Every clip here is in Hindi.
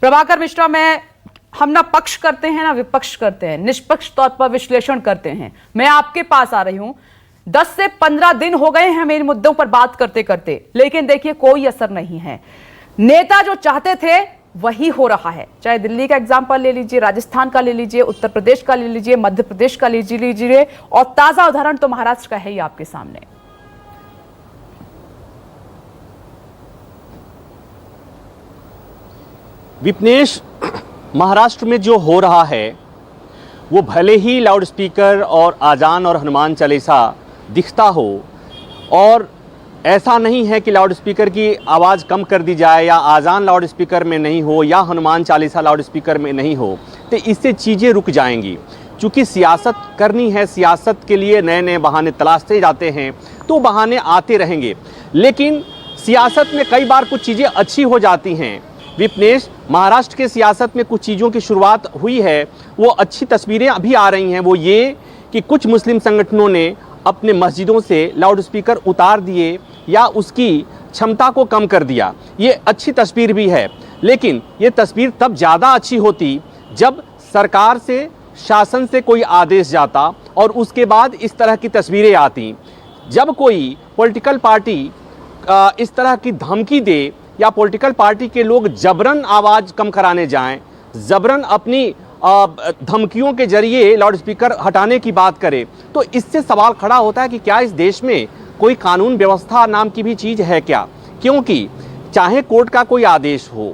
प्रभाकर मिश्रा, हम ना पक्ष करते हैं ना विपक्ष करते हैं, निष्पक्ष तौर पर विश्लेषण करते हैं। मैं आपके पास आ रही हूं, 10 से 15 दिन हो गए हैं मेरे मुद्दों पर बात करते करते, लेकिन देखिए कोई असर नहीं है। नेता जो चाहते थे वही हो रहा है। चाहे दिल्ली का एग्जाम्पल ले लीजिए, राजस्थान का ले लीजिए, उत्तर प्रदेश का ले लीजिए, मध्य प्रदेश का ले लीजिए, और ताजा उदाहरण तो महाराष्ट्र का है ही आपके सामने। विपनेश, महाराष्ट्र में जो हो रहा है वो भले ही लाउडस्पीकर और आजान और हनुमान चालीसा दिखता हो, और ऐसा नहीं है कि लाउडस्पीकर की आवाज़ कम कर दी जाए या आजान लाउडस्पीकर में नहीं हो या हनुमान चालीसा लाउडस्पीकर में नहीं हो, तो इससे चीज़ें रुक जाएंगी। चूँकि सियासत करनी है, सियासत के लिए नए नए बहाने तलाशते जाते हैं, तो बहाने आते रहेंगे। लेकिन सियासत में कई बार कुछ चीज़ें अच्छी हो जाती हैं। विपनेश, महाराष्ट्र के सियासत में कुछ चीज़ों की शुरुआत हुई है, वो अच्छी तस्वीरें अभी आ रही हैं। वो ये कि कुछ मुस्लिम संगठनों ने अपने मस्जिदों से लाउडस्पीकर उतार दिए या उसकी क्षमता को कम कर दिया। ये अच्छी तस्वीर भी है, लेकिन ये तस्वीर तब ज़्यादा अच्छी होती जब सरकार से, शासन से कोई आदेश जाता और उसके बाद इस तरह की तस्वीरें आती। जब कोई पॉलिटिकल पार्टी इस तरह की धमकी दे या पॉलिटिकल पार्टी के लोग जबरन आवाज़ कम कराने जाएं, जबरन अपनी धमकियों के जरिए लाउडस्पीकर हटाने की बात करें, तो इससे सवाल खड़ा होता है कि क्या इस देश में कोई कानून व्यवस्था नाम की भी चीज़ है क्या? क्योंकि चाहे कोर्ट का कोई आदेश हो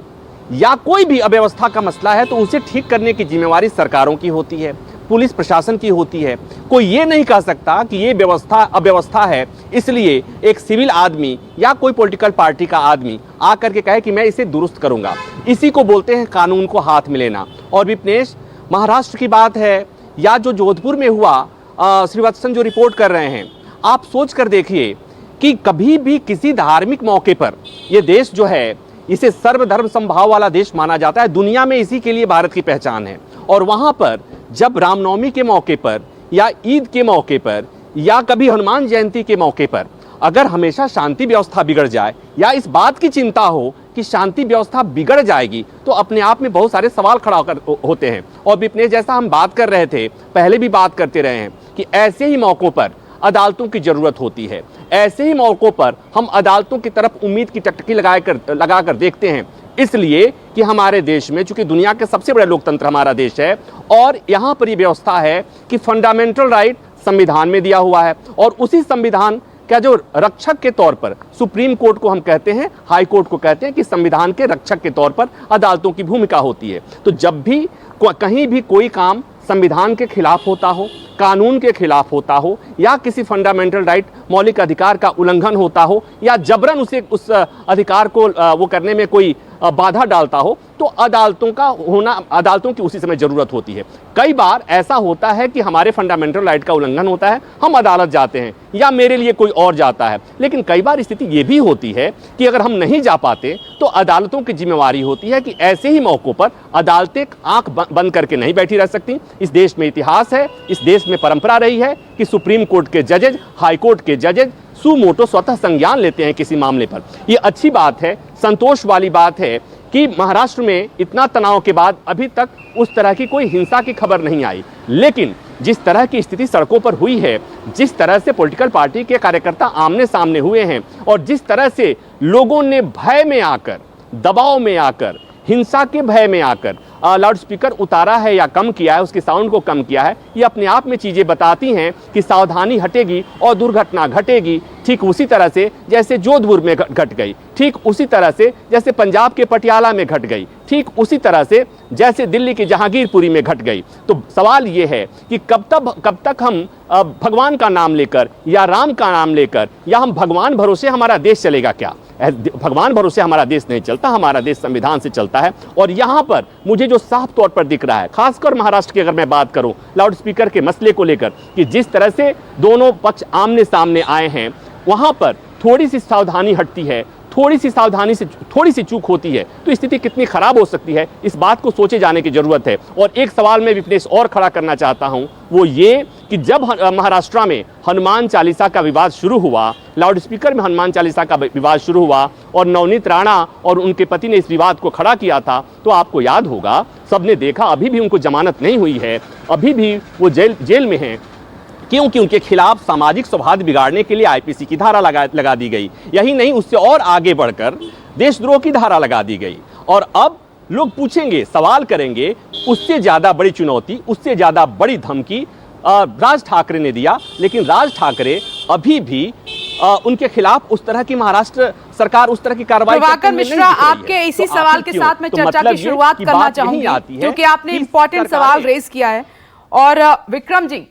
या कोई भी अव्यवस्था का मसला है, तो उसे ठीक करने की जिम्मेवारी सरकारों की होती है, पुलिस प्रशासन की होती है। कोई ये नहीं कह सकता कि ये व्यवस्था अव्यवस्था है, इसलिए एक सिविल आदमी या कोई पॉलिटिकल पार्टी का आदमी आकर के कहे कि मैं इसे दुरुस्त करूंगा। इसी को बोलते हैं कानून को हाथ में लेना। और विपनेश, महाराष्ट्र की बात है या जो जोधपुर में हुआ, श्रीवत्सन जो रिपोर्ट कर रहे हैं, आप सोच कर देखिए कि कभी भी किसी धार्मिक मौके पर ये देश जो है, इसे सर्वधर्म समभाव वाला देश माना जाता है। दुनिया में इसी के लिए भारत की पहचान है। और वहाँ पर जब रामनवमी के मौके पर या ईद के मौके पर या कभी हनुमान जयंती के मौके पर अगर हमेशा शांति व्यवस्था बिगड़ जाए या इस बात की चिंता हो कि शांति व्यवस्था बिगड़ जाएगी, तो अपने आप में बहुत सारे सवाल खड़ा होते हैं। और विपनेश, जैसा हम बात कर रहे थे, पहले भी बात करते रहे हैं कि ऐसे ही मौक़ों पर अदालतों की ज़रूरत होती है। ऐसे ही मौक़ों पर हम अदालतों की तरफ उम्मीद की टकटकी लगा कर देखते हैं, इसलिए कि हमारे देश में, चूंकि दुनिया के सबसे बड़े लोकतंत्र हमारा देश है और यहाँ पर ये व्यवस्था है कि फंडामेंटल राइट संविधान में दिया हुआ है, और उसी संविधान का जो रक्षक के तौर पर सुप्रीम कोर्ट को हम कहते हैं, हाई कोर्ट को कहते हैं, कि संविधान के रक्षक के तौर पर अदालतों की भूमिका होती है। तो जब भी कहीं भी कोई काम संविधान के खिलाफ होता हो, कानून के खिलाफ होता हो, या किसी फंडामेंटल राइट, मौलिक अधिकार का उल्लंघन होता हो, या जबरन उस अधिकार को वो करने में कोई बाधा डालता हो, तो अदालतों का होना, अदालतों की उसी समय जरूरत होती है। कई बार ऐसा होता है कि हमारे फंडामेंटल राइट का उल्लंघन होता है, हम अदालत जाते हैं या मेरे लिए कोई और जाता है। लेकिन कई बार स्थिति ये भी होती है कि अगर हम नहीं जा पाते तो अदालतों की जिम्मेवारी होती है कि ऐसे ही मौक़ों पर अदालतें आंख बंद करके नहीं बैठी रह सकती। इस देश में इतिहास है, इस देश में परंपरा रही है कि सुप्रीम कोर्ट के जजेज, हाई कोर्ट के जजेज सुमोटो स्वतः संज्ञान लेते हैं किसी मामले पर। ये अच्छी बात है, संतोष वाली बात है कि महाराष्ट्र में इतना तनाव के बाद अभी तक उस तरह की कोई हिंसा की खबर नहीं आई। लेकिन जिस तरह की स्थिति सड़कों पर हुई है, जिस तरह से पॉलिटिकल पार्टी के कार्यकर्ता आमने सामने हुए हैं, और जिस तरह से लोगों ने भय में आकर, दबाव में आकर, हिंसा के भय में आकर लाउडस्पीकर उतारा है या कम किया है, उसके साउंड को कम किया है, ये अपने आप में चीज़ें बताती हैं कि सावधानी हटेगी और दुर्घटना घटेगी। ठीक उसी तरह से जैसे जोधपुर में घट गई, ठीक उसी तरह से जैसे पंजाब के पटियाला में घट गई, ठीक उसी तरह से जैसे दिल्ली की जहांगीरपुरी में घट गई। तो सवाल ये है कि कब तक हम भगवान का नाम लेकर या राम का नाम लेकर, या हम भगवान भरोसे हमारा देश चलेगा क्या? भगवान भरोसे हमारा देश नहीं चलता, हमारा देश संविधान से चलता है। और यहाँ पर मुझे जो साफ तौर पर दिख रहा है, खासकर महाराष्ट्र की अगर मैं बात करूँ लाउडस्पीकर के मसले को लेकर, कि जिस तरह से दोनों पक्ष आमने सामने आए हैं, वहाँ पर थोड़ी सी सावधानी हटती है, थोड़ी सी सावधानी से थोड़ी सी चूक होती है तो स्थिति कितनी खराब हो सकती है, इस बात को सोचे जाने की जरूरत है। और एक सवाल मैं विपनेश और खड़ा करना चाहता हूं, वो ये कि जब महाराष्ट्र में हनुमान चालीसा का विवाद शुरू हुआ, लाउड स्पीकर में हनुमान चालीसा का विवाद शुरू हुआ और नवनीत राणा और उनके पति ने इस विवाद को खड़ा किया था, तो आपको याद होगा, सबने देखा, अभी भी उनको जमानत नहीं हुई है, अभी भी वो जेल में हैं, क्योंकि उनके खिलाफ सामाजिक सौहार्द बिगाड़ने के लिए आईपीसी की धारा लगा दी गई। यही नहीं, उससे और आगे बढ़कर देशद्रोह की धारा लगा दी गई। और अब लोग पूछेंगे, सवाल करेंगे, उससे ज़्यादा बड़ी चुनौती, उससे ज़्यादा बड़ी धमकी राज ठाकरे ने दिया, लेकिन राज ठाकरे अभी भी उनके खिलाफ उस तरह की महाराष्ट्र सरकार उस तरह की कार्रवाई प्रभाकर मिश्रा, आपके इसी सवाल के साथ मैं चर्चा की शुरुआत करना चाहूंगी, क्योंकि आपने इंपॉर्टेंट सवाल रेज किया है। और विक्रम जी,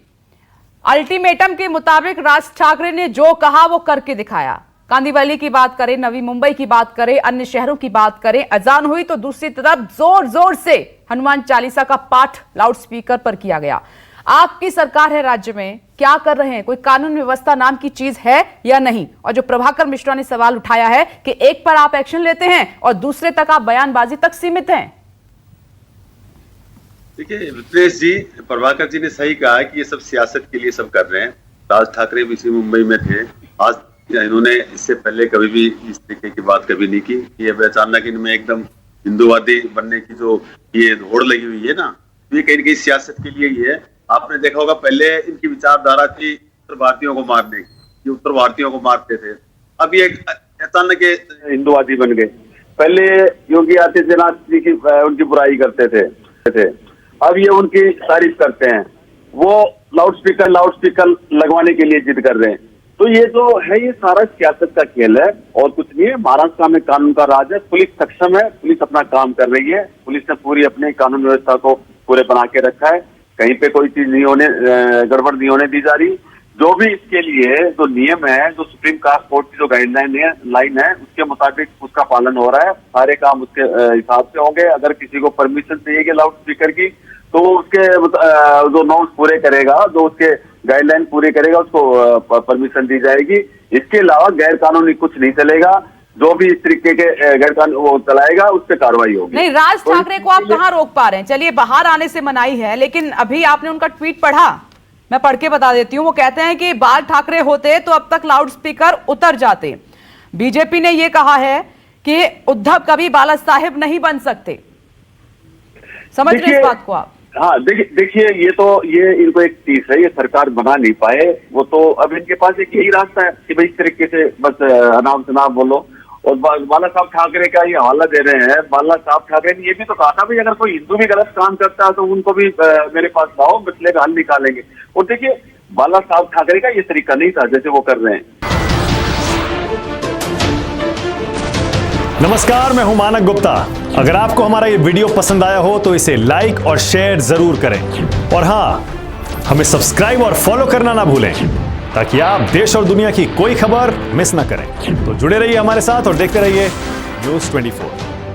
अल्टीमेटम के मुताबिक राज ठाकरे ने जो कहा वो करके दिखाया। कांदीवली की बात करें, नवी मुंबई की बात करें, अन्य शहरों की बात करें, अजान हुई तो दूसरी तरफ जोर जोर से हनुमान चालीसा का पाठ लाउड स्पीकर पर किया गया। आपकी सरकार है राज्य में, क्या कर रहे हैं? कोई कानून व्यवस्था नाम की चीज है या नहीं? और जो प्रभाकर मिश्रा ने सवाल उठाया है कि एक पर आप एक्शन लेते हैं और दूसरे तक आप बयानबाजी तक सीमित हैं। देखिए विपनेश जी, प्रभाकर जी ने सही कहा है कि ये सब सियासत के लिए सब कर रहे हैं। राज ठाकरे भी इसी मुंबई में थे, आज इन्होंने इससे पहले कभी भी इस तरीके की बात कभी नहीं की। ये अचानक इनमें एकदम हिंदूवादी बनने की जो ये होड़ लगी हुई है ना, ये कहीं ना कहीं सियासत के लिए ही है। आपने देखा होगा पहले इनकी विचारधारा थी उत्तर भारतीयों को मारने की, ये उत्तर भारतीयों को मारते थे, अब ये अचानक हिंदूवादी बन गए। पहले योगी आदित्यनाथ जी की उनकी बुराई करते थे, अब ये उनकी तारीफ करते हैं। वो लाउड स्पीकर लगवाने के लिए जिद कर रहे हैं। तो ये जो है, ये सारा सियासत का खेल है और कुछ नहीं है। महाराष्ट्र में कानून का राज है, पुलिस सक्षम है, पुलिस अपना काम कर रही है, पुलिस ने पूरी अपने कानून व्यवस्था को पूरे बना के रखा है, कहीं पे कोई चीज नहीं होने, गड़बड़ नहीं होने दी जा रही। जो भी इसके लिए जो नियम है, जो सुप्रीम कोर्ट की जो गाइडलाइन है, उसके मुताबिक उसका पालन हो रहा है। सारे काम उसके हिसाब से होंगे। अगर किसी को परमिशन चाहिए लाउड स्पीकर की, तो उसके जो नॉर्म्स पूरे करेगा, जो उसके गाइडलाइन पूरे करेगा, उसको परमिशन दी जाएगी। इसके अलावा गैर कानूनी कुछ नहीं चलेगा। जो भी इस तरीके के गैर कानून वो चलाएगा, उस पर कार्रवाई होगी। नहीं, राज ठाकरे को आप कहाँ रोक पा रहे हैं? चलिए, बाहर आने से मनाही है, लेकिन अभी आपने उनका ट्वीट पढ़ा, मैं पढ़ के बता देती हूँ। वो कहते हैं कि बाल ठाकरे होते तो अब तक लाउड स्पीकर उतर जाते। बीजेपी ने यह कहा है कि उद्धव कभी बाला साहेब नहीं बन सकते। समझ रहे इस बात को आप? हाँ, देखिए ये इनको एक चीज है, ये सरकार बना नहीं पाए। वो तो अब इनके पास एक यही रास्ता है कि भाई इस तरीके से बस अनाम शनाम बोलो। और बाला साहब ठाकरे का ये हवाला दे रहे हैं। बाला साहब ठाकरे ने ये भी तो कहा था भाई, अगर कोई हिंदू भी गलत काम करता है तो उनको भी मेरे पास लाओ, मसले का हल निकालेंगे। और देखिए, बाला साहब ठाकरे का ये तरीका नहीं था जैसे वो कर रहे हैं। नमस्कार, मैं हूं मानक गुप्ता। अगर आपको हमारा ये वीडियो पसंद आया हो तो इसे लाइक और शेयर जरूर करें। और हां, हमें सब्सक्राइब और फॉलो करना ना भूलें, ताकि आप देश और दुनिया की कोई खबर मिस ना करें। तो जुड़े रहिए हमारे साथ और देखते रहिए न्यूज़ 24।